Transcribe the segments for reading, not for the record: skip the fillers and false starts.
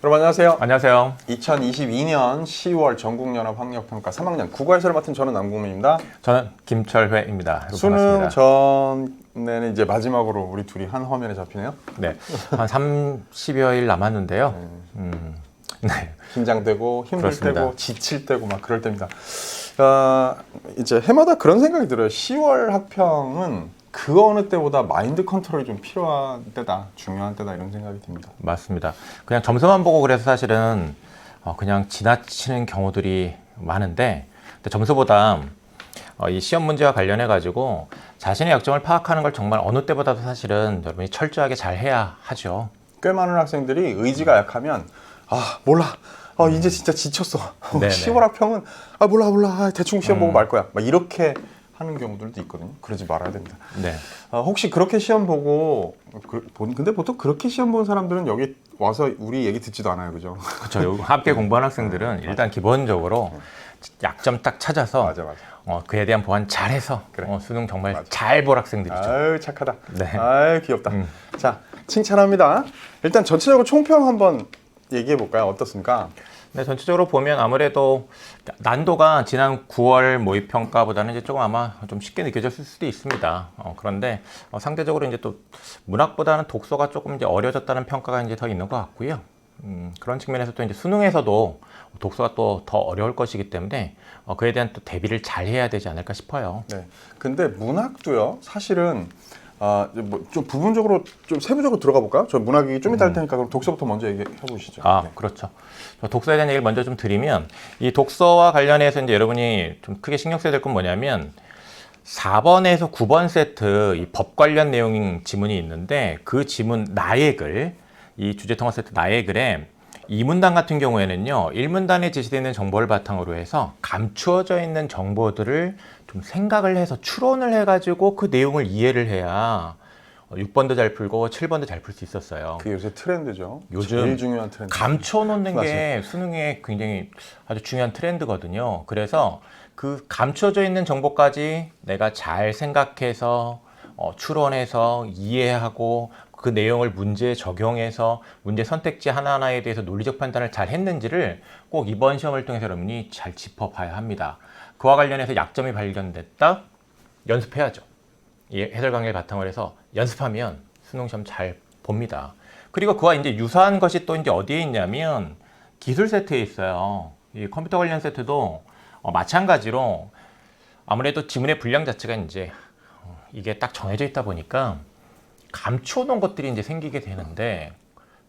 여러분 안녕하세요. 안녕하세요. 2022년 10월 전국연합 학력평가 3학년 국어 해설을 맡은 저는 남궁민입니다. 저는 김철회입니다. 수능 전에는 이제 마지막으로 우리 둘이 한 화면에 잡히네요. 네, 한 30여일 남았는데요. 네. 긴장되고 힘들 그렇습니다. 때고 지칠 때고 막 그럴 때입니다. 이제 해마다 그런 생각이 들어요. 10월 학평은 그 어느 때보다 마인드 컨트롤이 좀 필요한 때다, 중요한 때다 이런 생각이 듭니다. 맞습니다. 그냥 점수만 보고 그래서 사실은 그냥 지나치는 경우들이 많은데 점수보다 이 시험 문제와 관련해 가지고 자신의 약점을 파악하는 걸 정말 어느 때보다도 사실은 여러분이 철저하게 잘 해야 하죠. 꽤 많은 학생들이 의지가 약하면 몰라. 이제 진짜 지쳤어. 10월 학평은 몰라. 대충 시험 보고 말 거야. 막 이렇게 하는 경우들도 있거든요. 그러지 말아야 됩니다. 네. 혹시 그렇게 시험 보고 근데 보통 그렇게 시험 본 사람들은 여기 와서 우리 얘기 듣지도 않아요, 그죠? 그렇죠. 함께 공부한 학생들은 일단 기본적으로 약점 딱 찾아서 맞아. 그에 대한 보완 잘해서 그래. 수능 정말 맞아. 잘 볼 학생들이죠. 아유 착하다. 네. 아유 귀엽다. 자, 칭찬합니다. 일단 전체적으로 총평 한번 얘기해 볼까요? 어떻습니까? 네, 전체적으로 보면 아무래도 난도가 지난 9월 모의평가보다는 이제 조금 아마 좀 쉽게 느껴졌을 수도 있습니다. 그런데 상대적으로 이제 또 문학보다는 독서가 조금 이제 어려졌다는 평가가 이제 더 있는 것 같고요. 그런 측면에서 또 이제 수능에서도 독서가 또 더 어려울 것이기 때문에 그에 대한 또 대비를 잘 해야 되지 않을까 싶어요. 네. 근데 문학도요. 사실은 좀 부분적으로 좀 세부적으로 들어가 볼까요? 저 문학이 좀 이따 할 테니까 그럼 독서부터 먼저 얘기해 보시죠. 네. 그렇죠. 독서에 대한 얘기를 먼저 좀 드리면 이 독서와 관련해서 이제 여러분이 좀 크게 신경 써야 될 건 뭐냐면 4번에서 9번 세트 이 법 관련 내용 지문이 있는데 그 지문 나의 글, 이 주제 통합 세트 나의 글에 이 문단 같은 경우에는요, 1문단에 제시되어 있는 정보를 바탕으로 해서 감추어져 있는 정보들을 좀 생각을 해서 추론을 해가지고 그 내용을 이해를 해야 6번도 잘 풀고 7번도 잘 풀 수 있었어요. 그게 요새 트렌드죠. 요즘 제일 중요한 트렌드. 감춰놓는 게 수능에 굉장히 아주 중요한 트렌드거든요. 그래서 그 감춰져 있는 정보까지 내가 잘 생각해서 추론해서 이해하고 그 내용을 문제에 적용해서 문제 선택지 하나하나에 대해서 논리적 판단을 잘 했는지를 꼭 이번 시험을 통해서 여러분이 잘 짚어봐야 합니다. 그와 관련해서 약점이 발견됐다? 연습해야죠. 이 해설 강의를 바탕으로 해서 연습하면 수능 시험 잘 봅니다. 그리고 그와 이제 유사한 것이 또 이제 어디에 있냐면 기술 세트에 있어요. 이 컴퓨터 관련 세트도 마찬가지로 아무래도 지문의 분량 자체가 이제 이게 딱 정해져 있다 보니까 감춰놓은 것들이 이제 생기게 되는데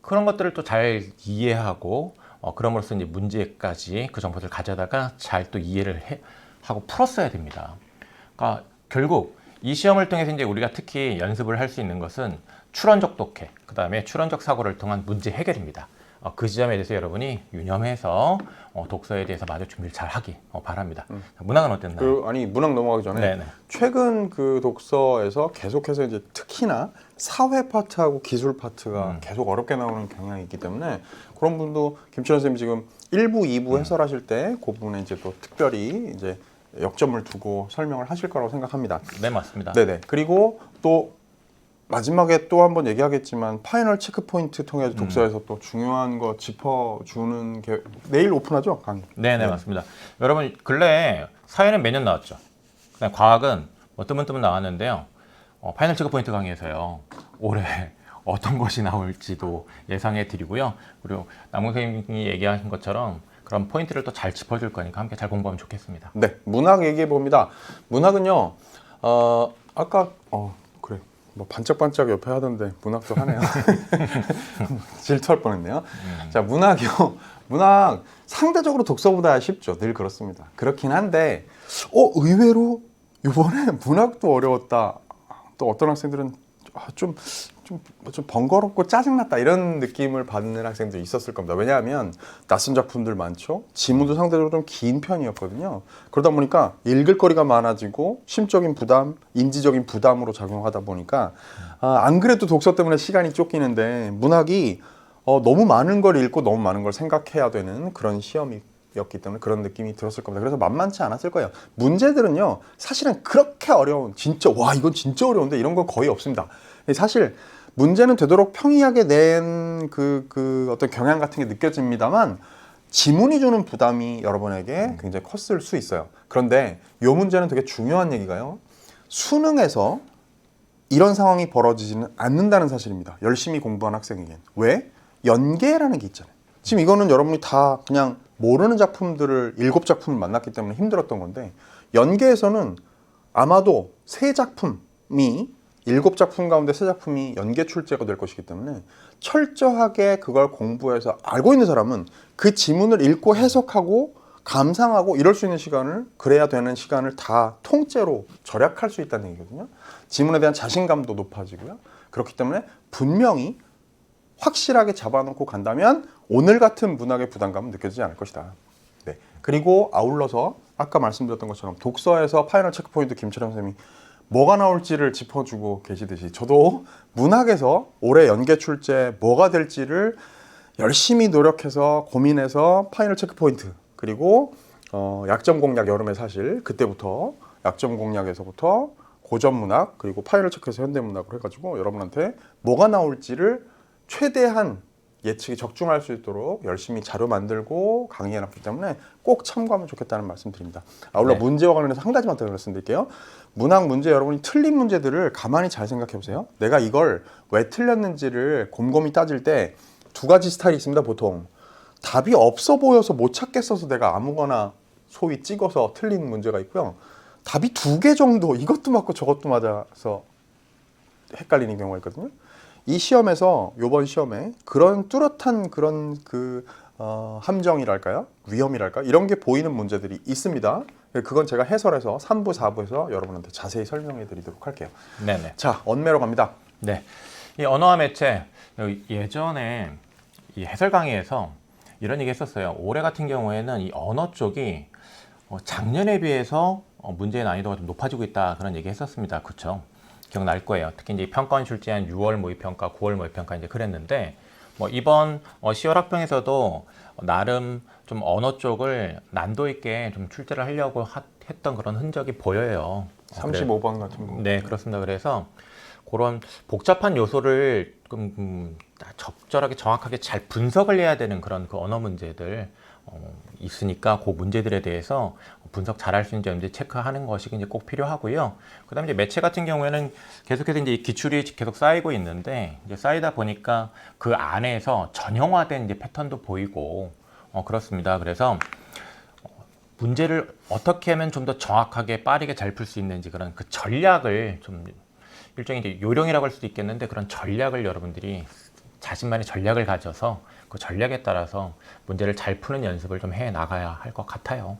그런 것들을 또 잘 이해하고 그럼으로써 이제 문제까지 그 정보들을 가져다가 잘 또 이해를 하고 풀었어야 됩니다. 그러니까 결국 이 시험을 통해서 이제 우리가 특히 연습을 할 수 있는 것은 추론적 독해, 그 다음에 추론적 사고를 통한 문제 해결입니다. 그 지점에 대해서 여러분이 유념해서 독서에 대해서 마저 준비를 잘 하기 바랍니다. 문학은 어땠나요? 문학 넘어가기 전에 네네. 최근 그 독서에서 계속해서 이제 특히나 사회 파트하고 기술 파트가 계속 어렵게 나오는 경향이 있기 때문에 그런 분도 김철원 선생님이 지금 1부, 2부 해설하실 때 그 부분에 이제 또 특별히 이제 역점을 두고 설명을 하실 거라고 생각합니다. 네, 맞습니다. 네네. 그리고 또 마지막에 또 한번 얘기하겠지만 파이널 체크 포인트 통해서 독서에서 또 중요한 거 짚어주는 게 내일 오픈하죠, 강의. 네네, 맞습니다. 여러분 근래에 사회는 매년 나왔죠. 그다음 과학은 뜨문뜨문 나왔는데요. 파이널 체크 포인트 강의에서요. 올해 어떤 것이 나올지도 예상해 드리고요. 그리고 남궁 선생님이 얘기하신 것처럼 그런 포인트를 또 잘 짚어줄 거니까 함께 잘 공부하면 좋겠습니다. 네, 문학 얘기해 봅니다. 문학은요, 아까 그래, 뭐 반짝반짝 옆에 하던데 문학도 하네요. 질투할 뻔했네요. 자, 문학이요. 문학 상대적으로 독서보다 쉽죠. 늘 그렇습니다. 그렇긴 한데, 의외로 이번에 문학도 어려웠다. 또 어떤 학생들은 좀 번거롭고 짜증났다 이런 느낌을 받는 학생들이 있었을 겁니다. 왜냐하면 낯선 작품들 많죠. 지문도 상대적으로 좀 긴 편이었거든요. 그러다 보니까 읽을 거리가 많아지고 심적인 부담, 인지적인 부담으로 작용하다 보니까 안 그래도 독서 때문에 시간이 쫓기는데 문학이 너무 많은 걸 읽고 너무 많은 걸 생각해야 되는 그런 시험이었기 때문에 그런 느낌이 들었을 겁니다. 그래서 만만치 않았을 거예요. 문제들은요, 사실은 그렇게 어려운, 진짜 이건 진짜 어려운데 이런 건 거의 없습니다. 사실 문제는 되도록 평이하게 낸 어떤 경향 같은 게 느껴집니다만 지문이 주는 부담이 여러분에게 굉장히 컸을 수 있어요. 그런데 이 문제는 되게 중요한 얘기가요. 수능에서 이런 상황이 벌어지지는 않는다는 사실입니다. 열심히 공부한 학생에겐. 왜? 연계라는 게 있잖아요. 지금 이거는 여러분이 다 그냥 모르는 작품들을 7작품을 만났기 때문에 힘들었던 건데 연계에서는 아마도 3작품이 7작품 가운데 3작품이 연계 출제가 될 것이기 때문에 철저하게 그걸 공부해서 알고 있는 사람은 그 지문을 읽고 해석하고 감상하고 이럴 수 있는 시간을 그래야 되는 시간을 다 통째로 절약할 수 있다는 얘기거든요. 지문에 대한 자신감도 높아지고요. 그렇기 때문에 분명히 확실하게 잡아놓고 간다면 오늘 같은 문학의 부담감은 느껴지지 않을 것이다. 네. 그리고 아울러서 아까 말씀드렸던 것처럼 독서에서 파이널 체크포인트 김철현 선생님이 뭐가 나올지를 짚어주고 계시듯이 저도 문학에서 올해 연계 출제 뭐가 될지를 열심히 노력해서 고민해서 파이널 체크포인트 그리고 약점 공략 여름의 사실 그때부터 약점 공략에서부터 고전 문학 그리고 파이널 체크에서 현대문학으로 해가지고 여러분한테 뭐가 나올지를 최대한 예측이 적중할 수 있도록 열심히 자료 만들고 강의해놨기 때문에 꼭 참고하면 좋겠다는 말씀 드립니다. 아울러 네. 문제와 관련해서 한 가지만 더 말씀드릴게요. 문학 문제 여러분이 틀린 문제들을 가만히 잘 생각해 보세요. 내가 이걸 왜 틀렸는지를 곰곰이 따질 때 2가지 스타일이 있습니다. 보통 답이 없어 보여서 못 찾겠어서 내가 아무거나 소위 찍어서 틀린 문제가 있고요. 답이 2개 정도 이것도 맞고 저것도 맞아서 헷갈리는 경우가 있거든요. 이 시험에서 이번 시험에 그런 뚜렷한 그런 함정이랄까요? 위험이랄까? 이런 게 보이는 문제들이 있습니다. 그건 제가 해설해서 3부, 4부에서 여러분한테 자세히 설명해 드리도록 할게요. 네네. 자, 언매로 갑니다. 네. 이 언어와 매체 예전에 이 해설 강의에서 이런 얘기 했었어요. 올해 같은 경우에는 이 언어 쪽이 작년에 비해서 문제의 난이도가 좀 높아지고 있다 그런 얘기 했었습니다. 그렇죠? 기억날 거예요. 특히 이제 평가원 출제한 6월 모의평가, 9월 모의평가 이제 그랬는데 뭐 이번 10월 학평에서도 나름 좀 언어 쪽을 난도 있게 좀 출제를 하려고 했던 그런 흔적이 보여요. 35번 같은 거. 네, 그렇습니다. 그래서 그런 복잡한 요소를 적절하게 정확하게 잘 분석을 해야 되는 그런 그 언어 문제들 있으니까 그 문제들에 대해서 분석 잘할 수 있는지 체크하는 것이 이제 꼭 필요하고요. 그다음에 이제 매체 같은 경우에는 계속해서 이제 기출이 계속 쌓이고 있는데 이제 쌓이다 보니까 그 안에서 전형화된 이제 패턴도 보이고 그렇습니다. 그래서 문제를 어떻게 하면 좀 더 정확하게 빠르게 잘 풀 수 있는지 그런 그 전략을 좀 일종의 이제 요령이라고 할 수도 있겠는데 그런 전략을 여러분들이 자신만의 전략을 가져서 그 전략에 따라서 문제를 잘 푸는 연습을 좀 해 나가야 할 것 같아요.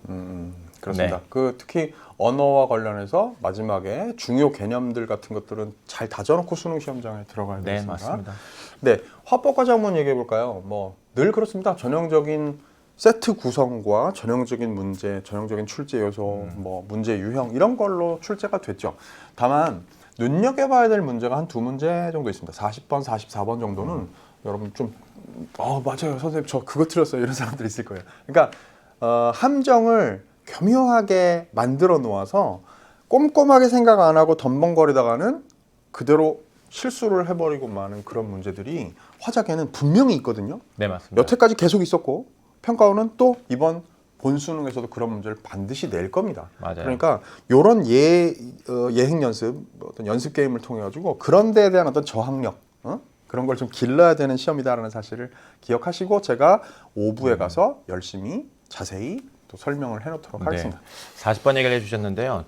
그렇습니다. 네. 특히 언어와 관련해서 마지막에 중요 개념들 같은 것들은 잘 다져놓고 수능 시험장에 들어가야 네, 되겠습니다. 맞습니다. 네, 화법까지 한번 얘기해 볼까요? 뭐 늘 그렇습니다. 전형적인 세트 구성과 전형적인 문제, 전형적인 출제 요소, 뭐 문제 유형 이런 걸로 출제가 됐죠. 다만 눈여겨봐야 될 문제가 한 2문제 정도 있습니다. 40번, 44번 정도는 여러분 좀 맞아요 선생님 저 그거 틀렸어요 이런 사람들이 있을 거예요. 그러니까 함정을 교묘하게 만들어 놓아서 꼼꼼하게 생각 안 하고 덤벙거리다가는 그대로 실수를 해버리고 마는 그런 문제들이 화작에는 분명히 있거든요. 네, 맞습니다. 여태까지 계속 있었고 평가원은 또 이번 본 수능에서도 그런 문제를 반드시 낼 겁니다. 맞아요. 그러니까 이런 예행 연습, 어떤 연습 게임을 통해 가지고 그런 데에 대한 어떤 저항력, 그런 걸 좀 길러야 되는 시험이다라는 사실을 기억하시고 제가 5부에 가서 열심히 자세히 또 설명을 해놓도록 하겠습니다. 40번 얘기를 해주셨는데요.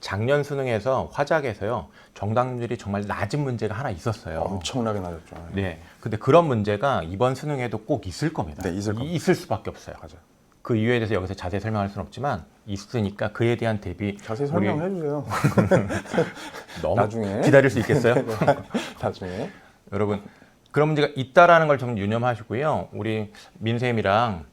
작년 수능에서 화작에서요 정답률이 정말 낮은 문제가 하나 있었어요. 엄청나게 낮았죠. 네, 근데 그런 문제가 이번 수능에도 꼭 있을 겁니다. 네, 있을 겁니다. 있을 수밖에 없어요. 맞아요. 그 이유에 대해서 여기서 자세히 설명할 수는 없지만 있으니까 그에 대한 대비 자세히 설명해 주세요. 너무 나중에 기다릴 수 있겠어요? 나중에. 여러분 그런 문제가 있다라는 걸 좀 유념하시고요. 우리 민쌤이랑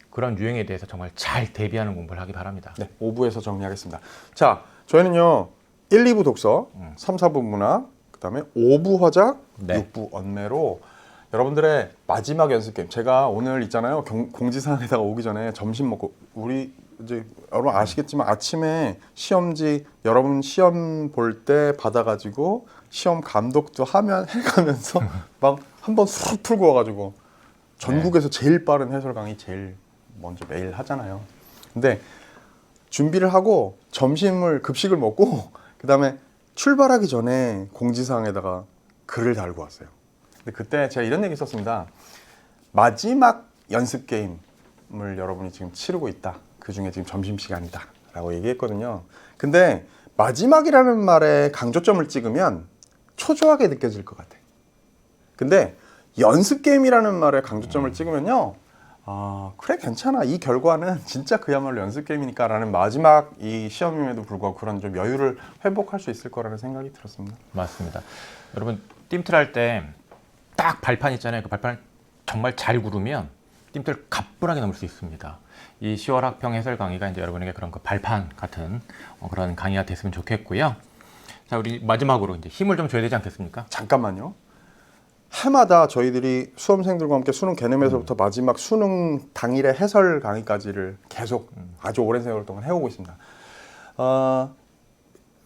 그런 유행에 대해서 정말 잘 대비하는 공부를 하기 바랍니다. 네, 5부에서 정리하겠습니다. 자, 저희는요 1, 2부 독서, 3, 4부 문학, 그다음에 5부 화작, 네. 6부 언매로 여러분들의 마지막 연습 게임. 제가 오늘 있잖아요. 공지사항에다가 오기 전에 점심 먹고 우리 이제 여러분 아시겠지만 아침에 시험지 여러분 시험 볼 때 받아가지고 시험 감독도 해가면서 막 한번 쑥 풀고 와가지고 전국에서 제일 빠른 해설 강의 제일 먼저 매일 하잖아요. 근데 준비를 하고 급식을 먹고 그 다음에 출발하기 전에 공지사항에다가 글을 달고 왔어요. 근데 그때 제가 이런 얘기 썼습니다. 마지막 연습 게임을 여러분이 지금 치르고 있다. 그 중에 지금 점심시간이다. 라고 얘기했거든요. 근데 마지막이라는 말에 강조점을 찍으면 초조하게 느껴질 것 같아. 근데 연습 게임이라는 말에 강조점을 찍으면요. 그래 괜찮아. 이 결과는 진짜 그야말로 연습 게임이니까 라는 마지막 이 시험임에도 불구하고 그런 좀 여유를 회복할 수 있을 거라는 생각이 들었습니다. 맞습니다. 여러분 띠틀 할 때 딱 발판 있잖아요. 그 발판을 정말 잘 구르면 띠틀 가뿐하게 넘을 수 있습니다. 이 10월 학평 해설 강의가 이제 여러분에게 그런 그 발판 같은 그런 강의가 됐으면 좋겠고요. 자, 우리 마지막으로 이제 힘을 좀 줘야 되지 않겠습니까? 잠깐만요. 해마다 저희들이 수험생들과 함께 수능 개념에서부터 마지막 수능 당일의 해설 강의까지를 계속 아주 오랜 세월 동안 해오고 있습니다.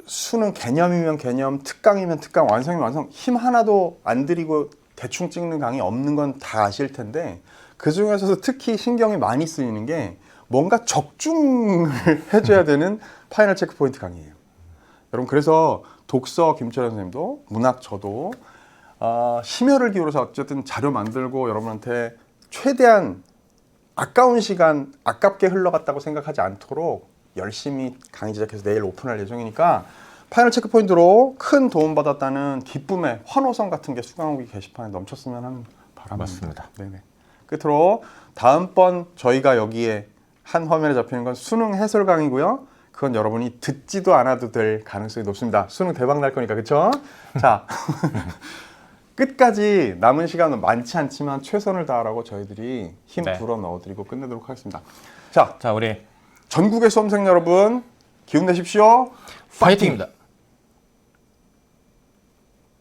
수능 개념이면 개념, 특강이면 특강, 완성이면 완성, 힘 하나도 안 들이고 대충 찍는 강의 없는 건 다 아실 텐데 그 중에서도 특히 신경이 많이 쓰이는 게 뭔가 적중을 해줘야 되는 파이널 체크 포인트 강의예요. 여러분 그래서 독서 김철현 선생님도 문학 저도 심혈을 기울여서 어쨌든 자료 만들고 여러분한테 최대한 아까운 시간 아깝게 흘러갔다고 생각하지 않도록 열심히 강의 제작해서 내일 오픈할 예정이니까 파이널 체크 포인트로 큰 도움 받았다는 기쁨의 환호성 같은 게 수강후기 게시판에 넘쳤으면 하는 바람입니다. 맞습니다. 네네. 끝으로 다음번 저희가 여기에 한 화면에 잡히는 건 수능 해설 강의고요. 그건 여러분이 듣지도 않아도 될 가능성이 높습니다. 수능 대박 날 거니까 그렇죠? 자. 끝까지 남은 시간은 많지 않지만 최선을 다하라고 저희들이 힘 불어 넣어드리고 끝내도록 하겠습니다. 자, 우리 전국의 수험생 여러분 기운 내십시오. 파이팅입니다.